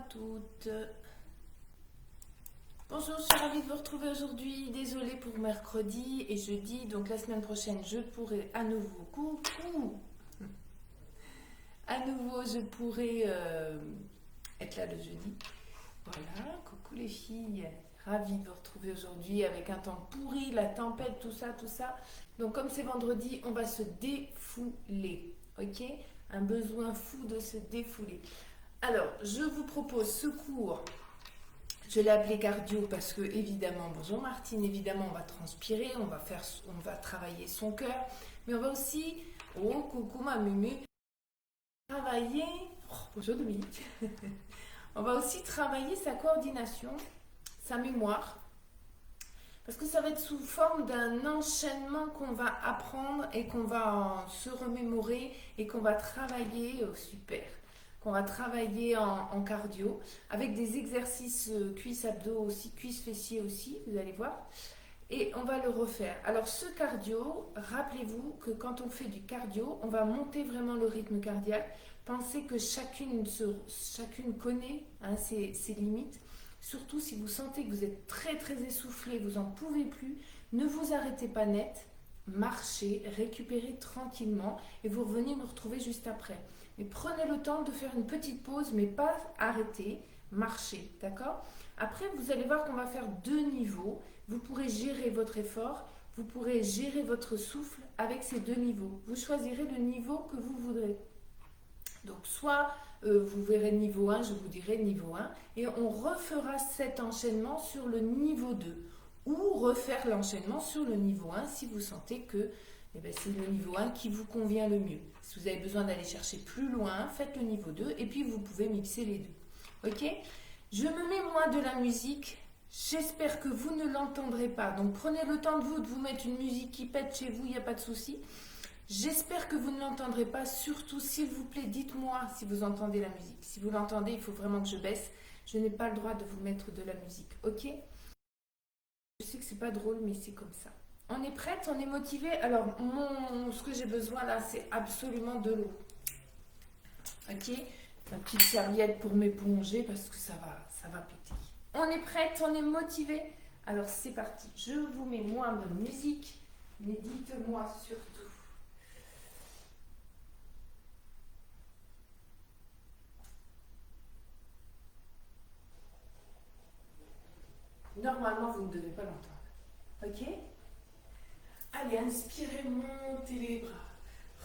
toutes. Bonjour, je suis ravie de vous retrouver aujourd'hui. Désolée pour mercredi et jeudi. Donc la semaine prochaine, je pourrai à nouveau... Coucou. À nouveau, je pourrai être là le jeudi. Voilà, coucou les filles. Ravie de vous retrouver aujourd'hui avec un temps pourri, la tempête, tout ça, tout ça. Donc comme c'est vendredi, on va se défouler. Ok? Un besoin fou de se défouler. Alors, je vous propose ce cours. Je l'ai appelé cardio parce que, évidemment, bonjour Martine, évidemment, on va transpirer, on va travailler son cœur, mais on va aussi, oh coucou ma mumu, travailler, bonjour Dominique, on va aussi travailler sa coordination, sa mémoire, parce que ça va être sous forme d'un enchaînement qu'on va apprendre et qu'on va se remémorer et qu'on va travailler, super, qu'on va travailler en cardio avec des exercices cuisses abdos aussi, cuisses fessiers aussi, vous allez voir. Et on va le refaire. Alors ce cardio, rappelez-vous que quand on fait du cardio, on va monter vraiment le rythme cardiaque. Pensez que chacune connaît ses limites. Surtout si vous sentez que vous êtes très très essoufflé, vous n'en pouvez plus, ne vous arrêtez pas net, marchez, récupérez tranquillement et vous revenez nous retrouver juste après. Mais prenez le temps de faire une petite pause, mais pas arrêter, marcher, d'accord? Après, vous allez voir qu'on va faire 2 niveaux. Vous pourrez gérer votre effort, vous pourrez gérer votre souffle avec ces 2 niveaux. Vous choisirez le niveau que vous voudrez. Donc, soit vous verrez niveau 1, je vous dirai niveau 1, et on refera cet enchaînement sur le niveau 2. Ou refaire l'enchaînement sur le niveau 1 si vous sentez que c'est le niveau 1 qui vous convient le mieux. Si vous avez besoin d'aller chercher plus loin, faites le niveau 2 et puis vous pouvez mixer les deux. Ok? Je me mets moi de la musique. J'espère que vous ne l'entendrez pas. Donc prenez le temps de vous mettre une musique qui pète chez vous, il n'y a pas de souci. J'espère que vous ne l'entendrez pas. Surtout, s'il vous plaît, dites-moi si vous entendez la musique. Si vous l'entendez, il faut vraiment que je baisse. Je n'ai pas le droit de vous mettre de la musique. Ok? Je sais que c'est pas drôle, mais c'est comme ça. On est prête, on est motivé. Alors, ce que j'ai besoin là, c'est absolument de l'eau. Ok? Ma petite serviette pour m'éponger parce que ça va péter. On est prête, on est motivé. Alors, c'est parti. Je vous mets moins de musique, mais dites-moi surtout. Normalement, vous ne devez pas l'entendre. Ok? Allez, inspirez, montez les bras.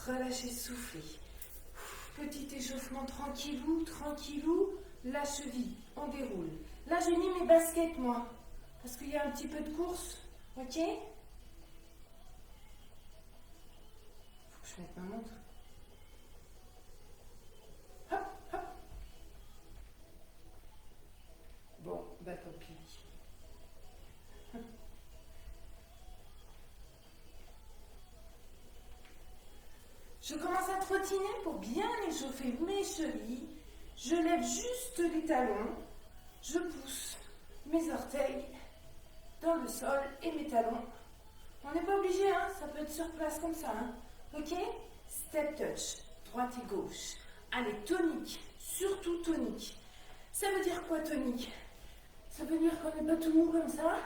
Relâchez, soufflez. Petit échauffement tranquillou, tranquillou. La cheville, on déroule. Là, j'ai mis mes baskets, moi. Parce qu'il y a un petit peu de course. Ok? Faut que je mette ma montre. Hop, hop. Bon, bah tant pis. Je commence à trottiner pour bien échauffer mes chevilles. Je lève juste les talons. Je pousse mes orteils dans le sol et mes talons. On n'est pas obligé, hein, ça peut être sur place comme ça. Hein. Ok? Step touch, droite et gauche. Allez, tonique, surtout tonique. Ça veut dire quoi tonique? Ça veut dire qu'on n'est pas tout mou comme ça.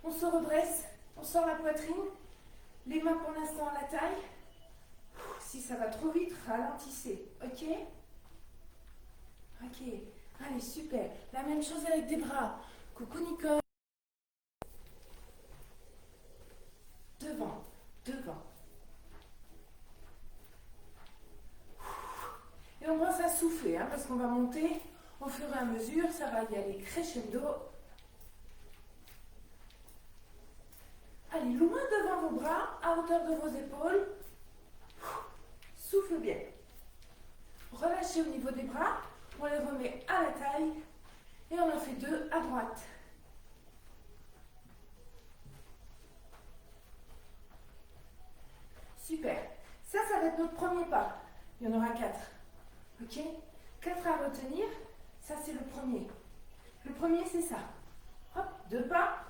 On se redresse, on sort la poitrine. Les mains pour l'instant à la taille. Si ça va trop vite, ralentissez. Ok? Ok. Allez, super. La même chose avec des bras. Coucou Nicole. Devant, devant. Et on pense à souffler, hein, parce qu'on va monter au fur et à mesure. Ça va y aller crescendo. Allez, loin devant vos bras, à hauteur de vos épaules. Souffle bien. Relâchez au niveau des bras. On les remet à la taille. Et on en fait 2 à droite. Super. Ça va être notre premier pas. Il y en aura 4. Ok? 4 à retenir. Ça, c'est le premier. Le premier, c'est ça. Hop, 2 pas.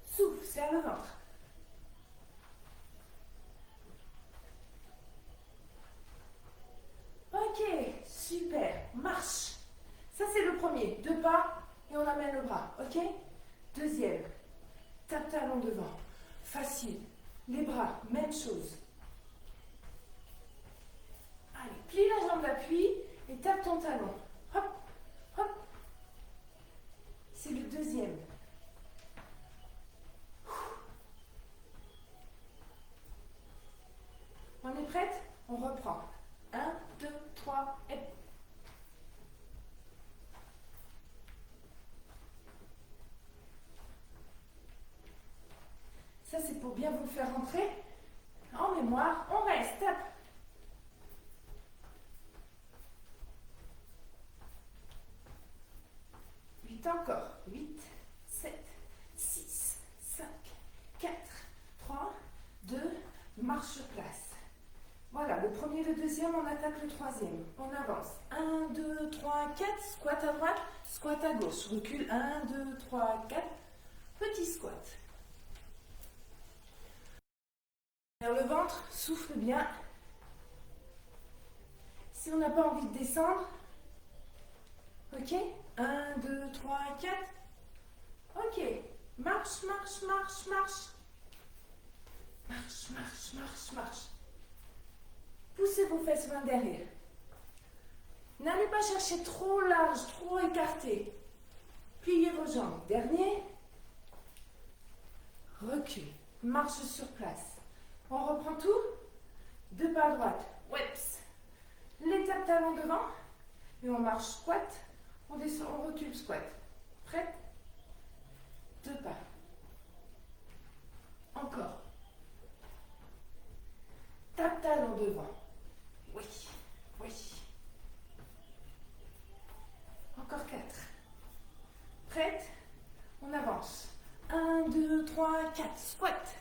Souffle, serre le ventre. bras, ok? Deuxième, tape talon devant, facile. Les bras, même chose. Allez, plie la jambe d'appui et tape ton talon. Hop, hop. C'est le deuxième. On est prête? On reprend. 1, 2, 3, et... Ça, c'est pour bien vous faire rentrer en mémoire. On reste, tape. 8 encore. 8, 7, 6, 5, 4, 3, 2, marche sur place. Voilà, le premier, le deuxième, on attaque le troisième. On avance. 1, 2, 3, 4, squat à droite, squat à gauche. Recule, 1, 2, 3, 4, petit squat. Vers le ventre, souffle bien. Si on n'a pas envie de descendre, ok, 1, 2, 3, 4, ok, marche, marche, marche, marche. Marche, marche, marche, marche. Poussez vos fesses vers derrière. N'allez pas chercher trop large, trop écarté. Pliez vos jambes. Dernier. Recule. Marche sur place. On reprend tout. Deux pas à droite. Whips. L'étape talon devant. Et on marche squat. On descend, on recule squat. Prête? Deux pas. Encore. Tape talon devant. Oui, oui. Encore 4. Prête? On avance. 1, 2, 3, 4. Squat.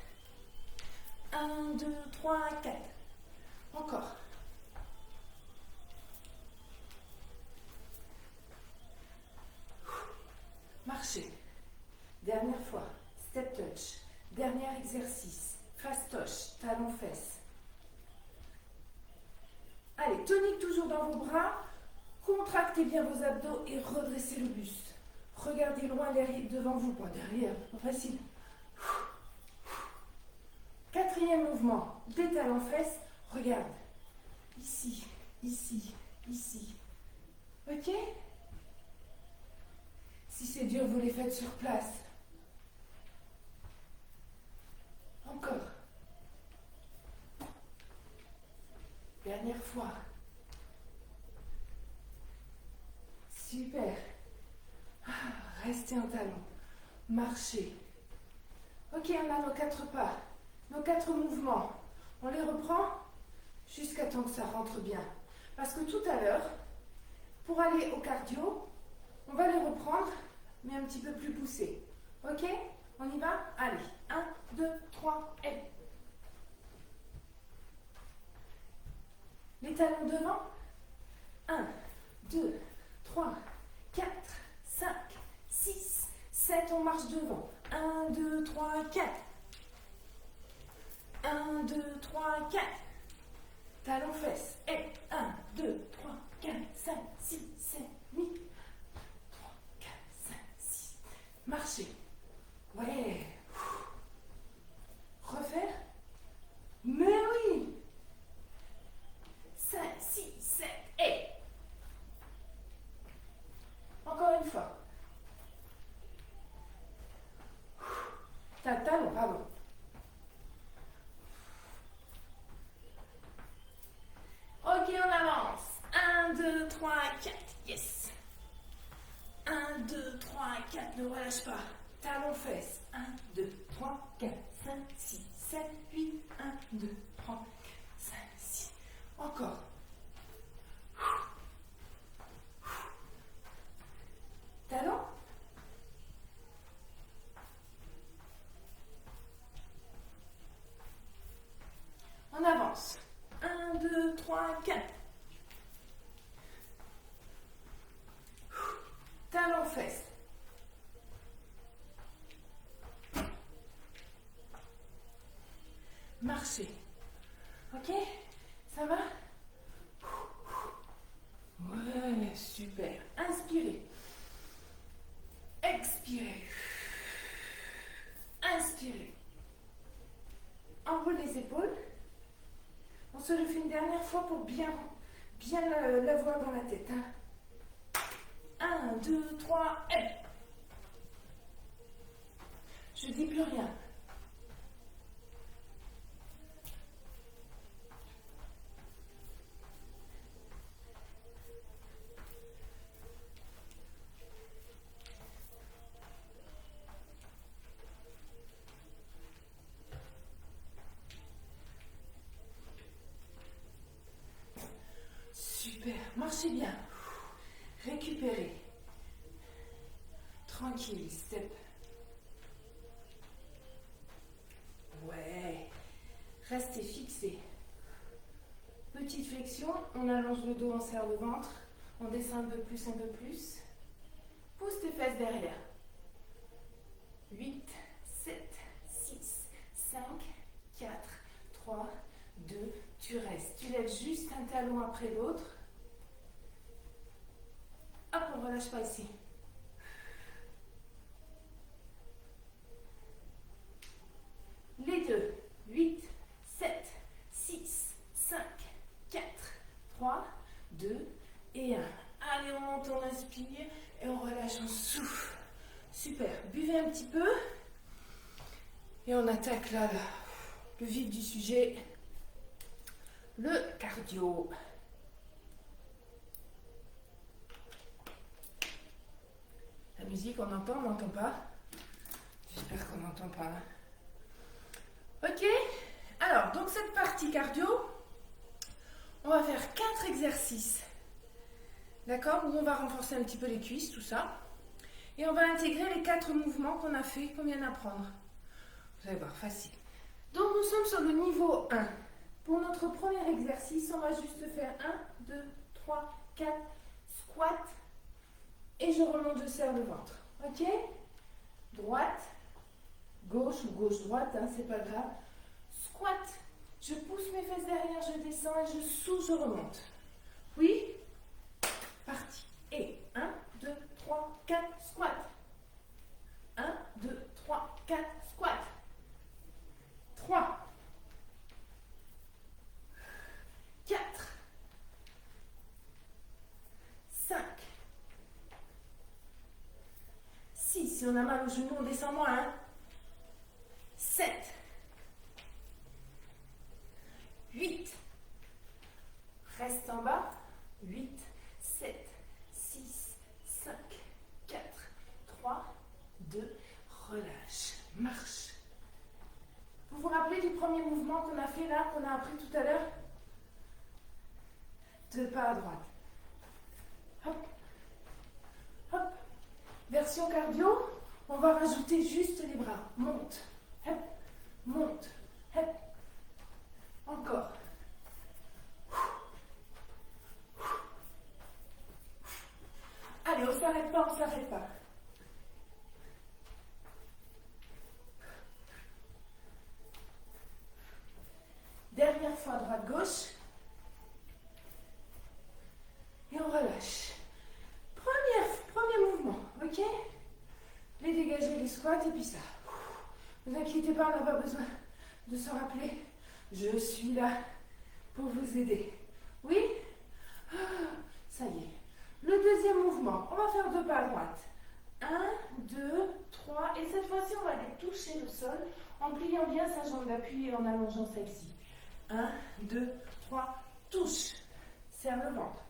1, 2, 3, 4. Encore. Marchez. Dernière fois. Step touch. Dernier exercice. Fastoche. Talon fesse. Allez, tonique toujours dans vos bras. Contractez bien vos abdos et redressez le buste. Regardez loin derrière, devant vous, pas derrière, facile. Quatrième mouvement, des talons fesses. Regarde. Ici, ici, ici. Ok? Si c'est dur, vous les faites sur place. Encore. Dernière fois. Super. Restez en talon. Marchez. Ok, on a nos 4 pas. Nos 4 mouvements. On les reprend jusqu'à temps que ça rentre bien. Parce que tout à l'heure, pour aller au cardio, on va les reprendre, mais un petit peu plus poussés. Ok? On y va? Allez. 1, 2, 3, et... Les talons devant. 1, 2, 3, 4, 5, 6, 7. On marche devant. 1, 2, 3, 4. 1, 2, 3, 4. Talons fesses. Et 1, 2, 3, 4, 5, 6, 7, 8. 3, 4, 5, 6. Marchez. Ouais. Refaire. Mais oui. 5, 6, 7, et... Encore une fois. Talon, pardon. Ok, on avance. 1, 2, 3, 4. Yes. 1, 2, 3, 4. Ne relâche pas. Talon fesses. 1, 2, 3, 4, 5, 6, 7, 8. 1, 2, 3, 4, 5, 6. Encore. Talon. On avance. 1, 2, 3, 4. Talon fesses. Marchez. Ok? Ça va? Ouais, super. Inspirez. Expirez. Expirez. Inspirez. Enroule les épaules. On se le fait une dernière fois pour bien l'avoir dans la tête. 1, 2, 3, et... Je dis plus rien. Super, marchez bien. Récupérez. Tranquille, step. Ouais. Restez fixés. Petite flexion, on allonge le dos, on serre le ventre. On descend un peu plus, un peu plus. Pousse tes fesses derrière. 8, 7, 6, 5, 4, 3, 2, tu restes. Tu lèves juste un talon après l'autre. Hop, on ne relâche pas ici. Les deux. 8, 7, 6, 5, 4, 3, 2 et 1. Allez, on monte, on inspire et on relâche, on souffle. Super. Buvez un petit peu. Et on attaque là, le vif du sujet. Le cardio. La musique, on entend, on n'entend pas? J'espère qu'on n'entend pas. Ok? Alors, donc cette partie cardio, on va faire 4 exercices. D'accord? Où on va renforcer un petit peu les cuisses, tout ça. Et on va intégrer les 4 mouvements qu'on a fait, qu'on vient d'apprendre. Vous allez voir, facile. Donc nous sommes sur le niveau 1. Pour notre premier exercice, on va juste faire 1, 2, 3, 4, squat. Et je remonte, je serre le ventre. Ok? Droite, gauche ou gauche-droite, hein, c'est pas grave. Squat. Je pousse mes fesses derrière, je descends et je souffle, je remonte. Oui? Parti. Et 1, 2, 3, 4, squat. 1, 2, 3, 4, squat. 3. 4. 5. 6. Si on a mal au genou, on descend moins. Hein? 7. 8. Reste en bas. 8, 7, 6, 5, 4, 3, 2. Relâche. Marche. Vous vous rappelez du premier mouvement qu'on a fait là, qu'on a appris tout à l'heure? 2 pas à droite. Hop. Hop. Version cardio, on va rajouter juste les bras. Monte. Hop. Monte. Hop. Encore. Allez, on s'arrête pas, on s'arrête pas. Dernière fois, droite-gauche. Et on relâche. Premier mouvement, ok? Les dégager, les squats et puis ça. Ne vous inquiétez pas, on n'a pas besoin de se rappeler. Je suis là pour vous aider. Oui? Ça y est. Le deuxième mouvement, on va faire 2 pas à droite. 1, 2, 3. Et cette fois-ci, on va aller toucher le sol en pliant bien sa jambe d'appui et en allongeant celle-ci. 1, 2, 3, touche. Serre le ventre.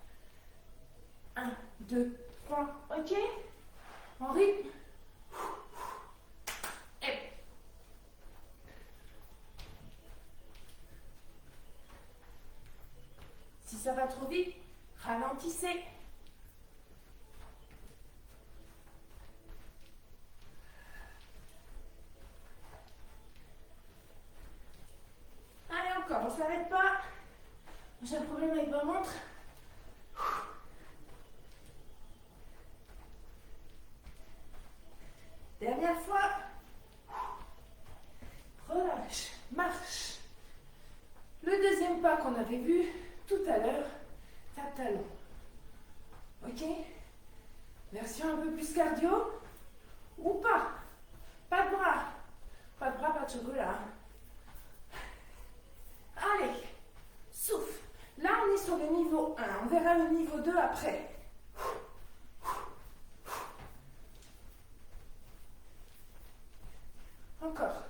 1, 2, 3, ok? En rythme. Et. Si ça va trop vite, ralentissez. Allez, encore, on ne s'arrête pas. J'ai un problème avec ma montre. Dernière fois. Relâche, marche. Le deuxième pas qu'on avait vu tout à l'heure, tape talon. Ok? Version un peu plus cardio. Oups. Prêt. Encore.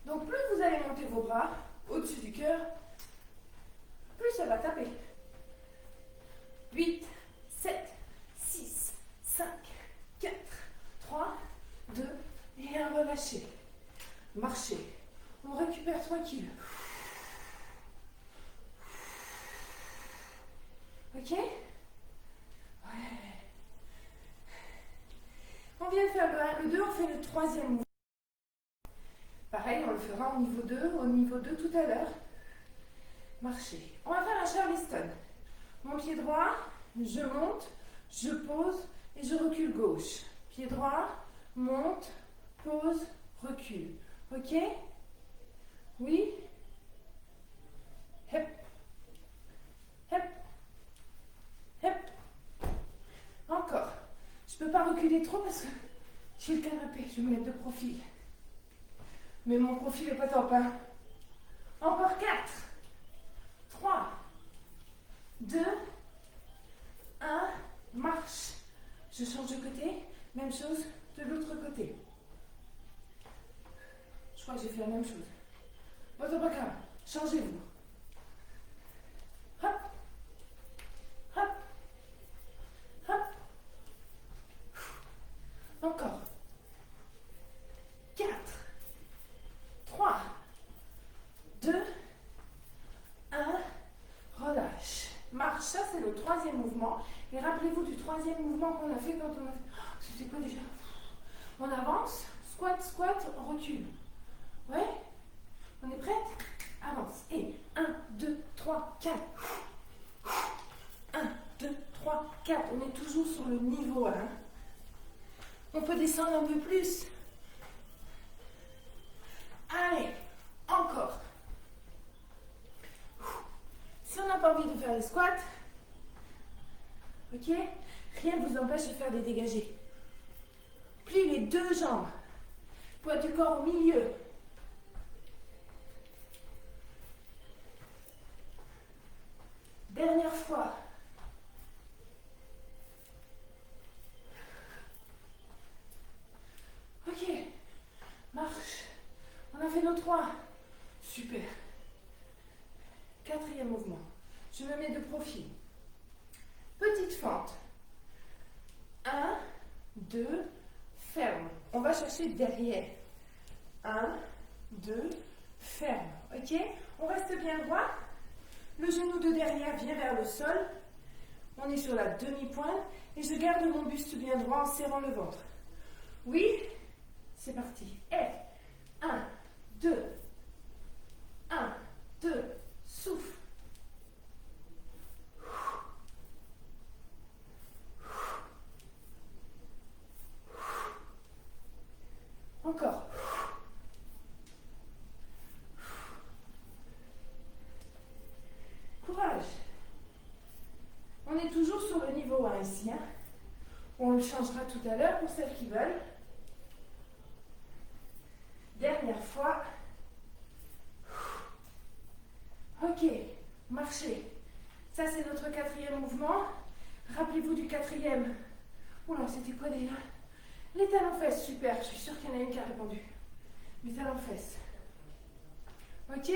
Donc plus vous allez monter vos bras au-dessus du cœur, plus ça va taper. 8, 7, 6, 5, 4, 3, 2 et 1, relâchez. Marchez. On récupère tranquille. Ok? Ouais. On vient de faire le 1, le 2, on fait le troisième mouvement. Pareil, on le fera au niveau 2 tout à l'heure. Marchez. On va faire un Charleston. Mon pied droit, je monte, je pose et je recule gauche. Pied droit, monte, pose, recule. Ok? Oui? Hep. Hep. Hep. Encore. Je ne peux pas reculer trop parce que j'ai le canapé. Je vais me mettre de profil. Mais mon profil n'est pas top, hein? Encore 4, 3, 2, 1, marche. Je change de côté, même chose de l'autre côté. Je crois que j'ai fait la même chose. Votre bras, changez-vous. Hop, hop, hop. Encore. 4, 3, 2, 1, relâche. Marche, ça c'est le troisième mouvement. Et rappelez-vous du troisième mouvement qu'on a fait quand on a fait... Oh, c'était quoi déjà? On avance, squat, squat, on recule. Ouais? On est prête? Avance. Et 1, 2, 3, 4. 1, 2, 3, 4. On est toujours sur le niveau 1. On peut descendre un peu plus. Allez, encore. Si on n'a pas envie de faire les squats, ok, rien ne vous empêche de faire des dégagés. Plie les deux jambes. Poids du corps au milieu. Dernière fois. Ok, marche. On a fait nos 3. Super. Quatrième mouvement. Je me mets de profil. Petite fente. 1, 2, ferme. On va chercher derrière. 1, 2, ferme. Ok? On reste bien droit. Le genou de derrière vient vers le sol. On est sur la demi-pointe. Et je garde mon buste bien droit en serrant le ventre. Oui? C'est parti. Et 1, 2, 1, 2, souffle. Encore. Courage. On est toujours sur le niveau 1 ici. Hein. On le changera tout à l'heure pour celles qui veulent. Dernière fois. Ok, marchez. Ça, c'est notre quatrième mouvement. Rappelez-vous du quatrième. Oula, c'était quoi déjà? Les talons-fesses, super. Je suis sûre qu'il y en a une qui a répondu. Les talons-fesses. Ok?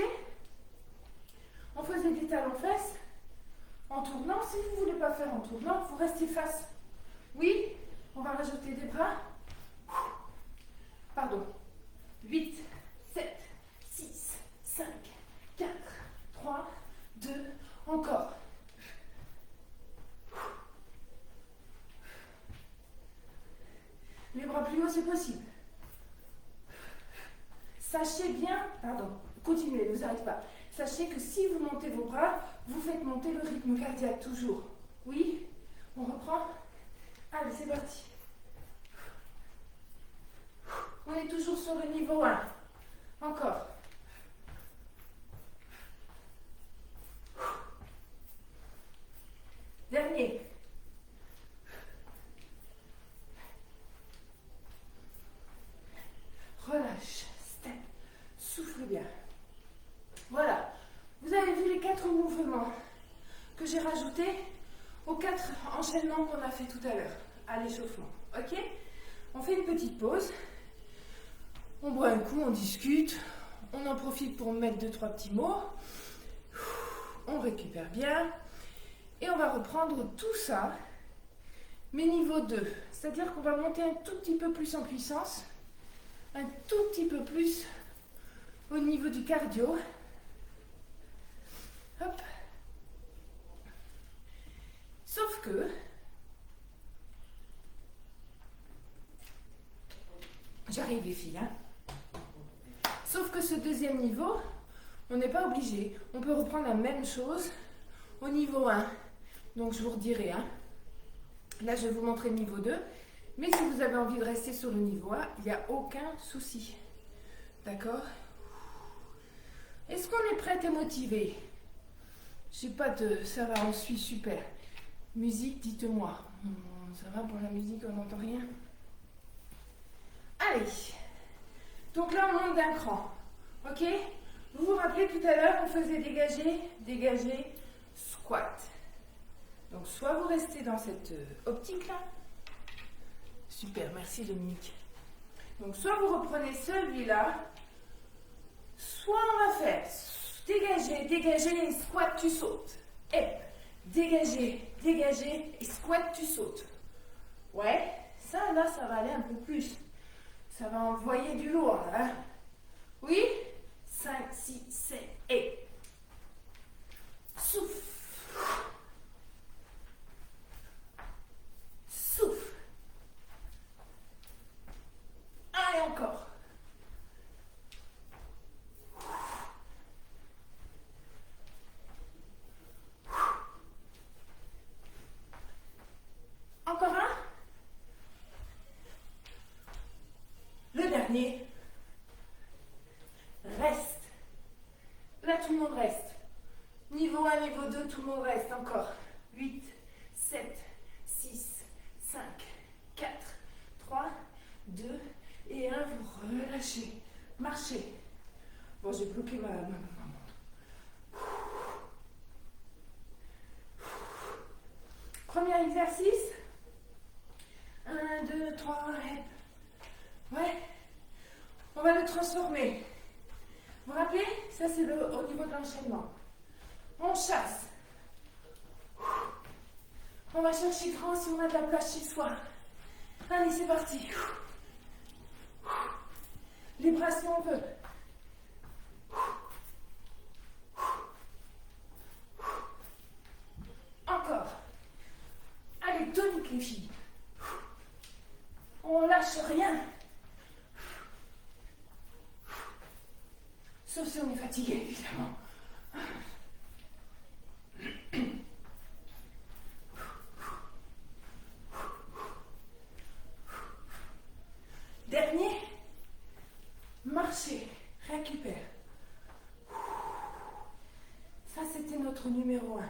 On faisait des talons-fesses en tournant. Si vous ne voulez pas faire en tournant, vous restez face. Oui? On va rajouter des bras. Pardon. 8, 7, 6, 5, 4, 3, 2, encore. Les bras plus haut, c'est possible. Sachez bien, pardon, continuez, ne vous arrêtez pas. Sachez que si vous montez vos bras, vous faites monter le rythme cardiaque toujours. Oui? On reprend? Allez, c'est parti. On est toujours sur le niveau 1. Encore. Dernier. Relâche. Step. Souffle bien. Voilà. Vous avez vu les 4 mouvements. fait tout à l'heure, à l'échauffement. Ok? On fait une petite pause. On boit un coup, on discute. On en profite pour mettre 2-3 petits mots. On récupère bien. Et on va reprendre tout ça, mais niveau 2. C'est-à-dire qu'on va monter un tout petit peu plus en puissance, un tout petit peu plus au niveau du cardio. Hop. Sauf que, j'arrive les filles, hein. Sauf que ce deuxième niveau, on n'est pas obligé. On peut reprendre la même chose au niveau 1. Donc je vous redirai, hein. Là je vais vous montrer le niveau 2. Mais si vous avez envie de rester sur le niveau 1, il n'y a aucun souci. D'accord? Est-ce qu'on est prête et motivé? Je sais pas, ça va, on suit, super. Musique, dites-moi. Ça va pour la musique, on n'entend rien? Allez. Donc là, on monte d'un cran. Ok? Vous vous rappelez tout à l'heure, on faisait dégager, dégager, squat. Donc soit vous restez dans cette optique-là. Super, merci Dominique. Donc soit vous reprenez celui-là, soit on va faire dégager, dégager et squat, tu sautes. Et dégager, dégager et squat, tu sautes. Ouais, ça là, ça va aller un peu plus. Ça va envoyer du lourd, hein. Oui? 5, 6, 7 et souffle. Souffle. Et encore. Encore un. Le dernier. Reste. Là, tout le monde reste. Niveau 1, niveau 2, tout le monde reste. Encore. 8, 7, 6, 5, 4, 3, 2 et 1. Vous relâchez. Marchez. Bon, j'ai bloqué ma montre. Premier exercice. 1, 2, 3, ouais. On va le transformer. Vous vous rappelez? Ça, c'est au niveau de l'enchaînement. On chasse. On va chercher grand si on a de la place chez soi. Allez, c'est parti. Les bras si on peut. Encore. Allez, tonique les filles. On lâche rien. Sauf si on est fatigué, évidemment. Dernier. Marcher. Récupère. Ça, c'était notre numéro 1.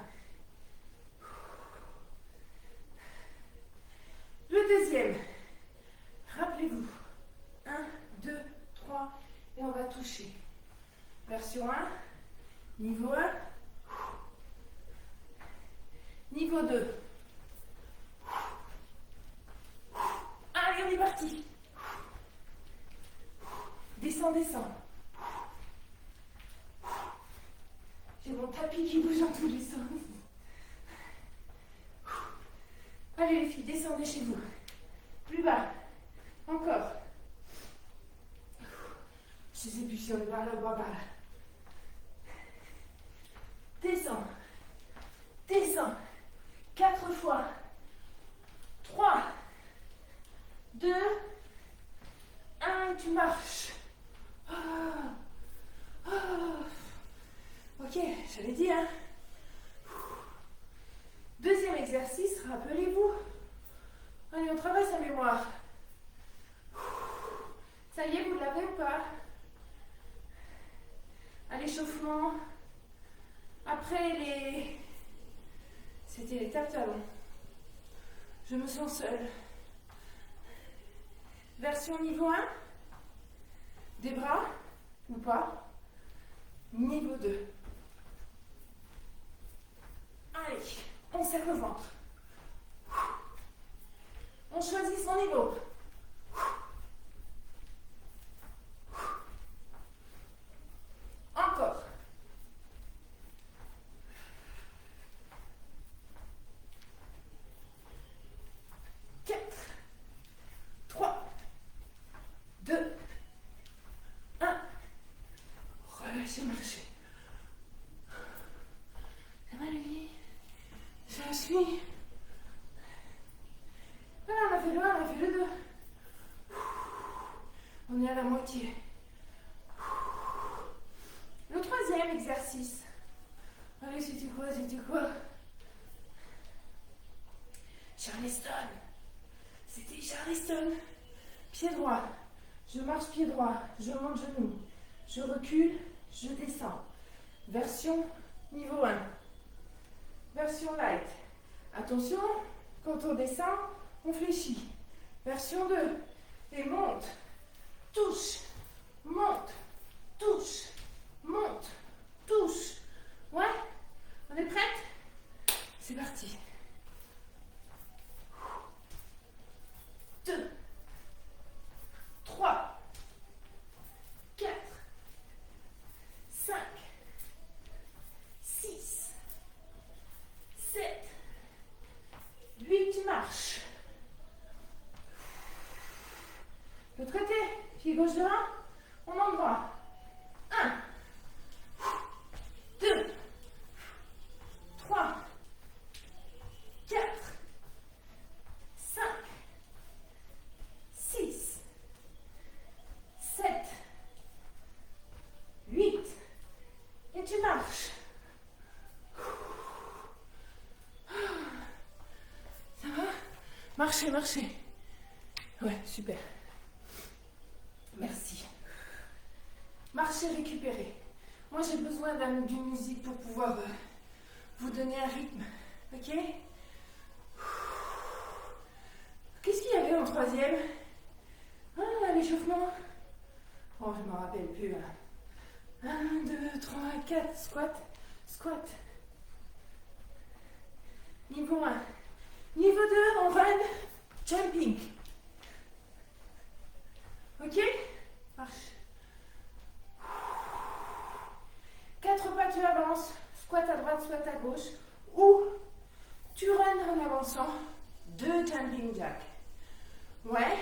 Le deuxième. Rappelez-vous. 1, 2, 3. Et on va toucher. Version 1. Niveau 1. Niveau 2. Allez, on est parti. Descends, descends. J'ai mon tapis qui bouge dans tous les sens. Allez les filles, descendez chez vous. Plus bas. Encore. Je sais plus si on est par là ou pas par là. Descends. Descends. 4 fois. 3, 2, 1, tu marches. Ok, j'avais dit, hein. Deuxième exercice, rappelez-vous. Allez, on travaille sa mémoire. Ça y est, vous l'avez ou pas? À l'échauffement. Après c'était les tapes-talons. Je me sens seule. Version niveau 1. Des bras ou pas. Niveau 2. Allez, on serre le ventre. mon niveau. Encore. 4, 3, 2, 1. Relâchez, marchez. Ça va, Lévi? Je suis. Voilà, on a fait le 1, on a fait le 2. On est à la moitié. Le troisième exercice. Allez, c'était quoi? Charleston. C'était Charleston. Pied droit. Je marche pied droit. Je monte genou. Je recule. Je descends. Version niveau 1. Version light. Attention, quand on descend, on fléchit. Version 2. Et monte. Touche. Monte. Touche. Monte. Touche. Ouais? On est prête? C'est parti. 2, 3, 4, 5, 6, 7, 8, marche. L'autre côté, pied gauche devant, on monte droit. 1, 2, 3, 4, 5, 6, 7, 8, et tu marches. Ça va? Marchez, marchez. Ouais, super. Merci. Marchez, récupérez. Moi, j'ai besoin d'une musique pour pouvoir vous donner un rythme. Ok? Qu'est-ce qu'il y avait en troisième? Ah, l'échauffement. Oh, je ne me rappelle plus. 1, 2, 3, 4, squat. Squat. Niveau 1. Niveau 2, on run. Jumping. Ok? Marche. 4 pas, tu avances. Squat à droite, squat à gauche. Ou tu runs en avançant. 2 jumping jacks. Ouais.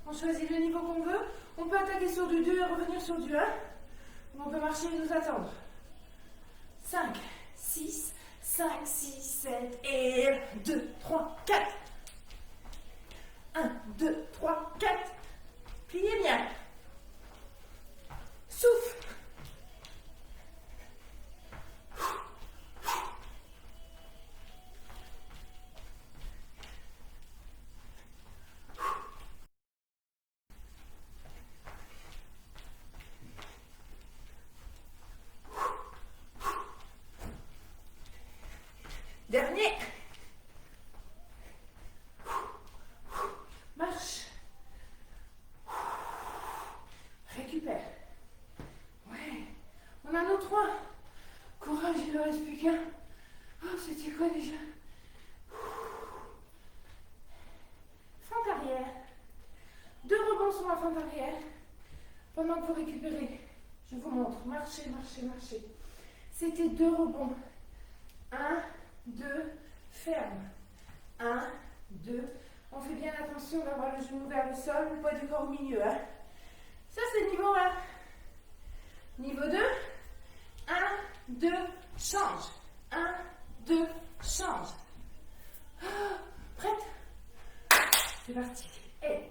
On choisit le niveau qu'on veut. On peut attaquer sur du 2 et revenir sur du 1. Ou on peut marcher et nous attendre. 5, 6, 5, 6, 7 et 2, 3, 4. 1, 2, 3, 4. Pliez bien. Souffle. Dernier. Marche. Récupère. Ouais. On a nos 3. Courage, il ne reste plus qu'un. Oh, c'était quoi déjà? Fente arrière. 2 rebonds sur la fente arrière. Pendant que vous récupérez, je vous montre. Marchez, marchez, marchez. C'était 2 rebonds. 1, 2, ferme. 1, 2. On fait bien attention d'avoir le genou vers le sol, le poids du corps au milieu. Hein. Ça, c'est niveau 1. Niveau 2. 1, 2, change. 1, 2, change. Ah, prête? C'est parti. Et.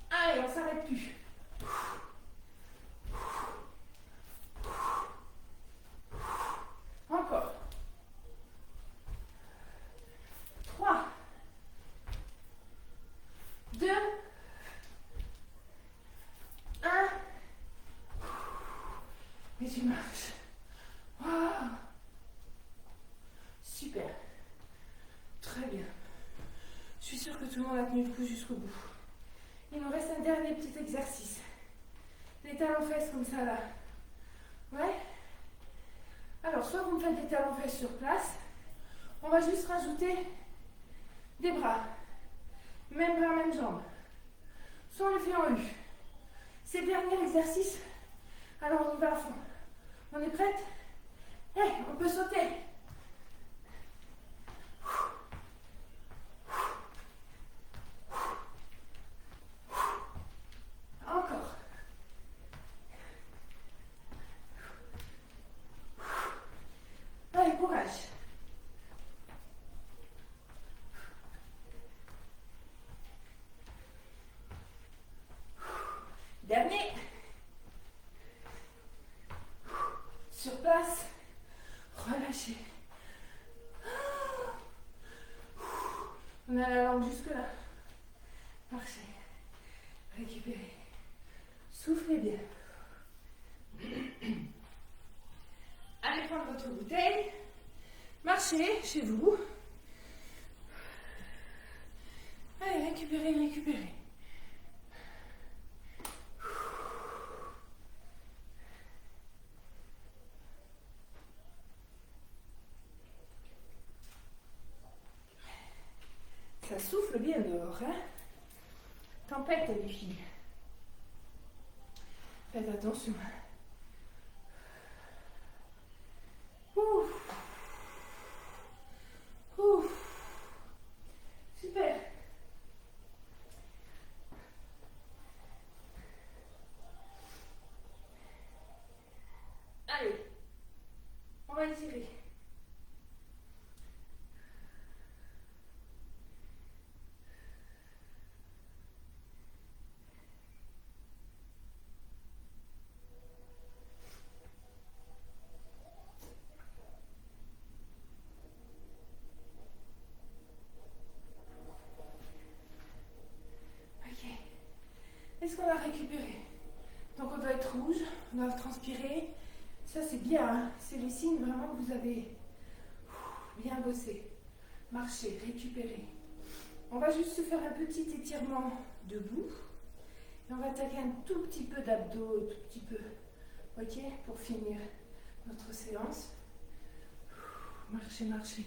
Allez, on s'arrête plus. Encore. 3, 2, 1. Et tu marches. Wow. Super. Très bien. Je suis sûre que tout le monde a tenu le coup jusqu'au bout. Il nous reste un dernier petit exercice. des talons-fesses comme ça là. Ouais. Alors, soit vous me faites des talons-fesses sur place, on va juste rajouter des bras. Même bras, même jambe. Soit on le fait en U. C'est le dernier exercice. Alors, on y va à fond. On est prête? Hey, on peut sauter. Encore. Allez, courage. Dernier. Sur place. Relâchez. On a la langue jusque là. Marchez. Récupérez. Soufflez bien. Allez prendre votre bouteille. Marchez chez vous. Allez, récupérez, récupérez. Ça souffle bien dehors, hein? Tempête, les filles. Faites attention. Ouf. Ouf. Super. Allez. On va étirer. Est-ce qu'on a récupéré? Donc on doit être rouge, on doit transpirer. Ça c'est bien, hein, c'est le signe vraiment que vous avez bien bossé. Marchez, récupérez. On va juste se faire un petit étirement debout. Et on va attaquer un tout petit peu d'abdos, tout petit peu. Ok? Pour finir notre séance. Marchez, marchez.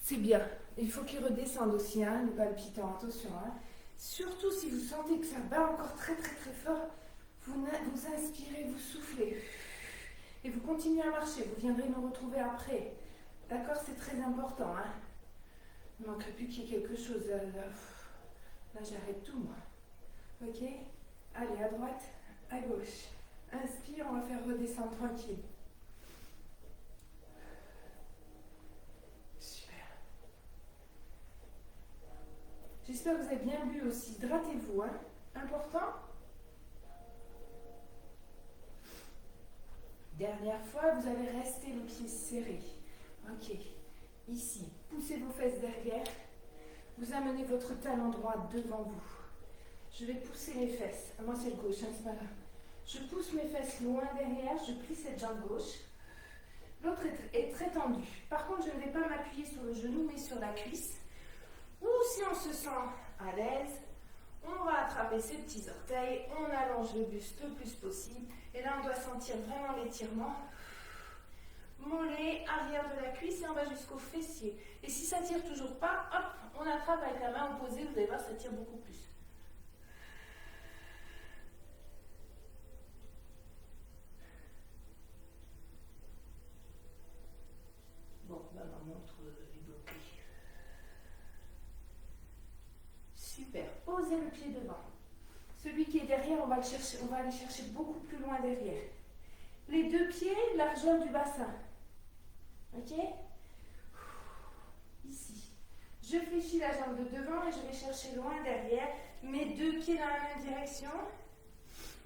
C'est bien. Il faut qu'il redescende aussi, hein, le palpitant, attention. Hein. Surtout si vous sentez que ça bat encore très très très fort, vous inspirez, vous soufflez. Et vous continuez à marcher, vous viendrez nous retrouver après. D'accord, c'est très important. Hein. Il ne manquerait plus qu'il y ait quelque chose. Là j'arrête tout, moi. Ok? Allez, à droite, à gauche. Inspire, on va faire redescendre tranquille. J'espère que vous avez bien bu aussi. Hydratez-vous, hein. Important. Dernière fois, vous allez rester les pieds serrés. Ok. Ici, poussez vos fesses derrière. Vous amenez votre talon droit devant vous. Je vais pousser les fesses. Moi, c'est le gauche, hein, c'est pas grave. Je pousse mes fesses loin derrière. Je plie cette jambe gauche. L'autre est très tendue. Par contre, je ne vais pas m'appuyer sur le genou, mais sur la cuisse. Ou si on se sent à l'aise, on va attraper ses petits orteils, on allonge le buste le plus possible. Et là, on doit sentir vraiment l'étirement. Mollet, arrière de la cuisse et on va jusqu'au fessier. Et si ça ne tire toujours pas, hop, on attrape avec la main opposée. Vous allez voir, ça tire beaucoup plus. Bon, ma montre est bloquée. Super. Posez le pied devant. Celui qui est derrière, on va aller chercher beaucoup plus loin derrière. Les deux pieds, largeur du bassin. Ok? Ici. Je fléchis la jambe de devant et je vais chercher loin derrière. Mes deux pieds dans la même direction.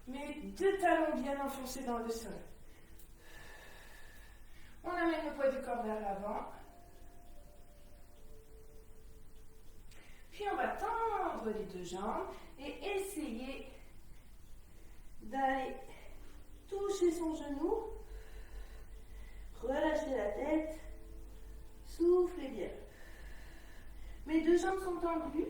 Mes deux talons bien enfoncés dans le sol. On amène le poids du corps vers l'avant. Puis on va tendre les deux jambes et essayer d'aller toucher son genou. Relâchez la tête. Soufflez bien. Mes deux jambes sont tendues.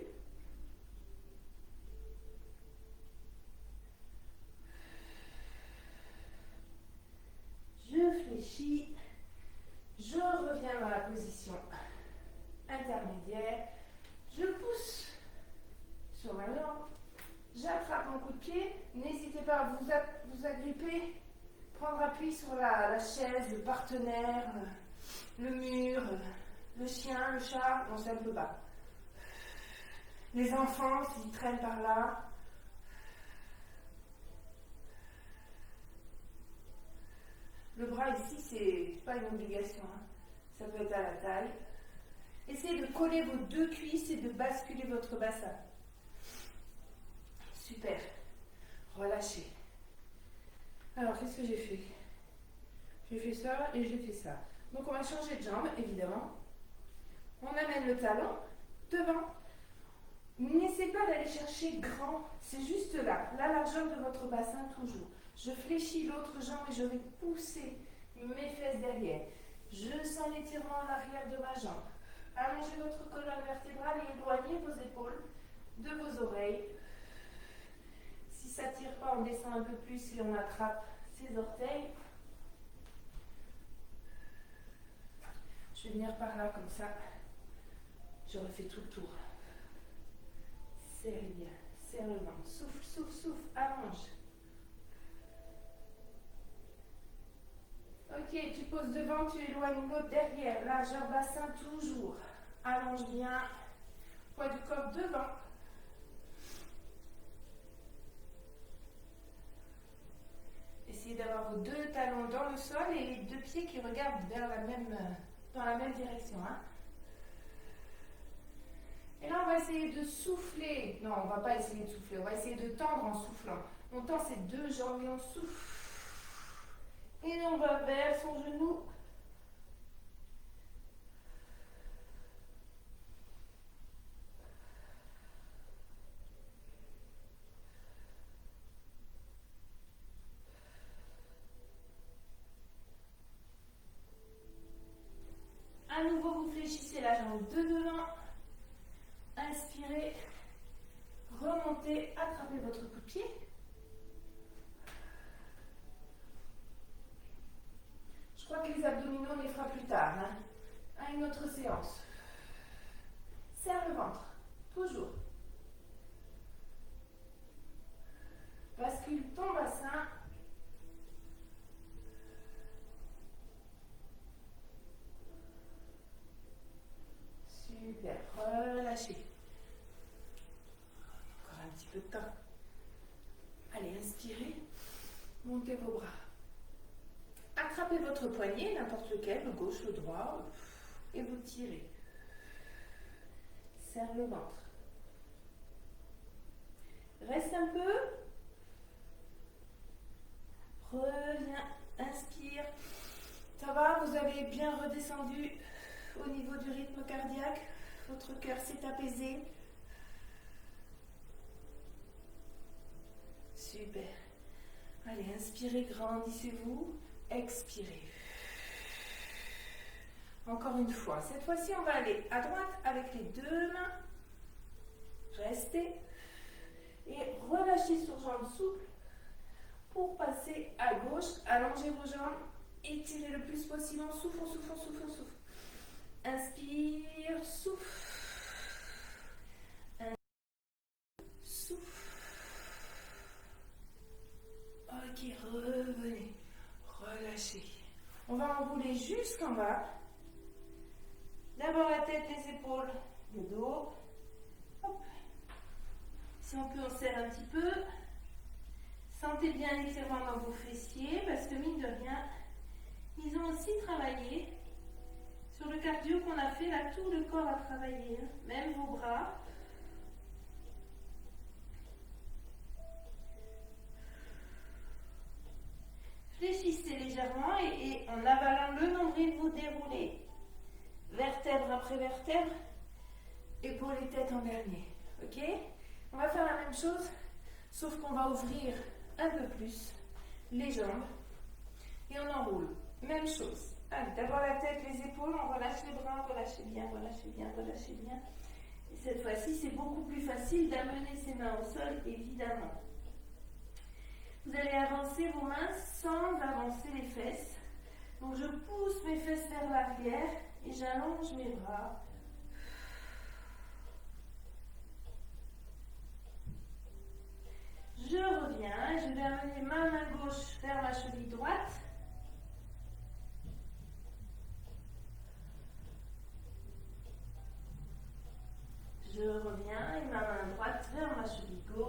dedans. J'attrape mon coup de pied. N'hésitez pas à vous agripper, prendre appui sur la chaise, le partenaire, le mur, le chien, le chat. Non, c'est un peu bas. Les enfants, s'ils traînent par là. Le bras ici, c'est pas une obligation. Hein. Ça peut être à la taille. Essayez de coller vos deux cuisses et de basculer votre bassin. Super. Relâchez. Alors, qu'est-ce que j'ai fait? J'ai fait ça et j'ai fait ça. Donc, on va changer de jambe, évidemment. On amène le talon devant. N'essayez pas d'aller chercher grand. C'est juste là, la largeur de votre bassin toujours. Je fléchis l'autre jambe et je vais pousser mes fesses derrière. Je sens l'étirement à l'arrière de ma jambe. Allongez votre colonne vertébrale et éloignez vos épaules de vos oreilles. Si ça ne tire pas, on descend un peu plus et on attrape ses orteils. Je vais venir par là comme ça. Je refais tout le tour. Serre bien, serre le ventre. Souffle, souffle, souffle, allonge. Ok, tu poses devant, tu éloignes l'autre derrière. Largeur bassin toujours. Allonge bien. Poids du corps devant. Essayez d'avoir vos deux talons dans le sol et les deux pieds qui regardent vers dans la même direction. Hein. Et là, on va essayer de souffler. Non, on ne va pas essayer de souffler. On va essayer de tendre en soufflant. On tend ses deux jambes et on souffle. Et on va vers son genou. À nouveau, vous fléchissez la jambe de devant. Inspirez. Remontez. Attrapez votre coup de pied. Je crois que les abdominaux, on les fera plus tard. Hein, à une autre séance. Serre le ventre. Toujours. Bascule ton bassin. Super. Relâchez. Encore un petit peu de temps. Allez, inspirez. Montez vos bras. Attrapez votre poignet, n'importe lequel, le gauche, le droit, et vous tirez. Serre le ventre. Reste un peu. Reviens, inspire. Ça va, vous avez bien redescendu au niveau du rythme cardiaque. Votre cœur s'est apaisé. Super. Allez, inspirez, grandissez-vous. Expirez. Encore une fois. Cette fois-ci, on va aller à droite avec les deux mains. Restez. Et relâchez sur jambes souples pour passer à gauche. Allongez vos jambes. Étirez le plus possible. On souffle, on souffle, on souffle, on souffle. Inspire, souffle. Souffle. Ok, revenez. Relâchez. On va enrouler jusqu'en bas. D'abord la tête, les épaules, le dos. Hop. Si on peut, on serre un petit peu. Sentez bien l'étirement dans vos fessiers parce que mine de rien, ils ont aussi travaillé sur le cardio qu'on a fait. Là, tout le corps a travaillé, hein. Même vos bras. Fléchissez légèrement et en avalant le nombril, vous déroulez vertèbre après vertèbre, épaules et tête en dernier. Ok? On va faire la même chose, sauf qu'on va ouvrir un peu plus les jambes et on enroule. Même chose. Allez, d'abord la tête, les épaules, on relâche les bras, relâchez bien, relâchez bien, relâchez bien. Et cette fois-ci, c'est beaucoup plus facile d'amener ses mains au sol, évidemment. Vous allez avancer vos mains sans avancer les fesses. Donc je pousse mes fesses vers l'arrière et j'allonge mes bras.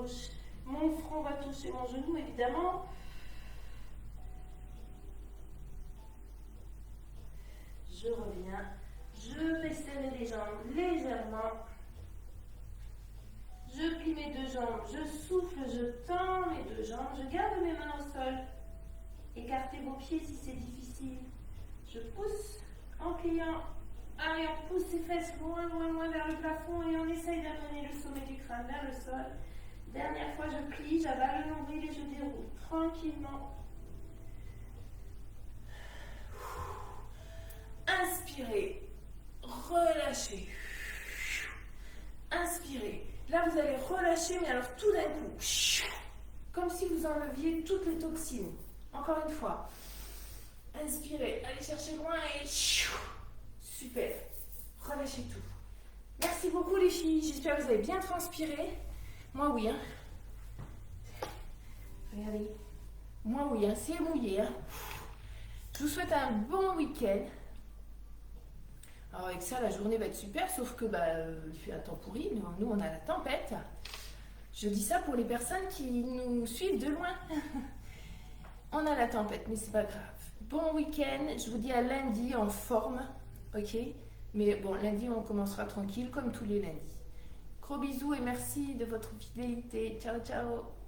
gauche. Mon front va toucher mon genou, évidemment. Je reviens. Je vais serrer les jambes légèrement. Je plie mes deux jambes. Je souffle, je tends mes deux jambes. Je garde mes mains au sol. Écartez vos pieds si c'est difficile. Je pousse en pliant. Allez, on pousse ses fesses loin, loin, loin vers le plafond et on essaye d'amener le sommet du crâne vers le sol. Dernière fois, je plie, j'avale le nombril et je déroule tranquillement. Inspirez, relâchez. Inspirez. Là, vous allez relâcher, mais alors tout d'un coup. Comme si vous enleviez toutes les toxines. Encore une fois. Inspirez, allez chercher loin et super. Relâchez tout. Merci beaucoup les filles. J'espère que vous avez bien transpiré. Moi oui. Hein. Regardez. Moi oui, hein. C'est mouillé. Hein. Je vous souhaite un bon week-end. Alors avec ça, la journée va être super, sauf que il fait un temps pourri. Nous, on a la tempête. Je dis ça pour les personnes qui nous suivent de loin. On a la tempête, mais c'est pas grave. Bon week-end, je vous dis à lundi en forme, ok? Mais bon, lundi, on commencera tranquille, comme tous les lundis. Gros bisous et merci de votre fidélité. Ciao, ciao!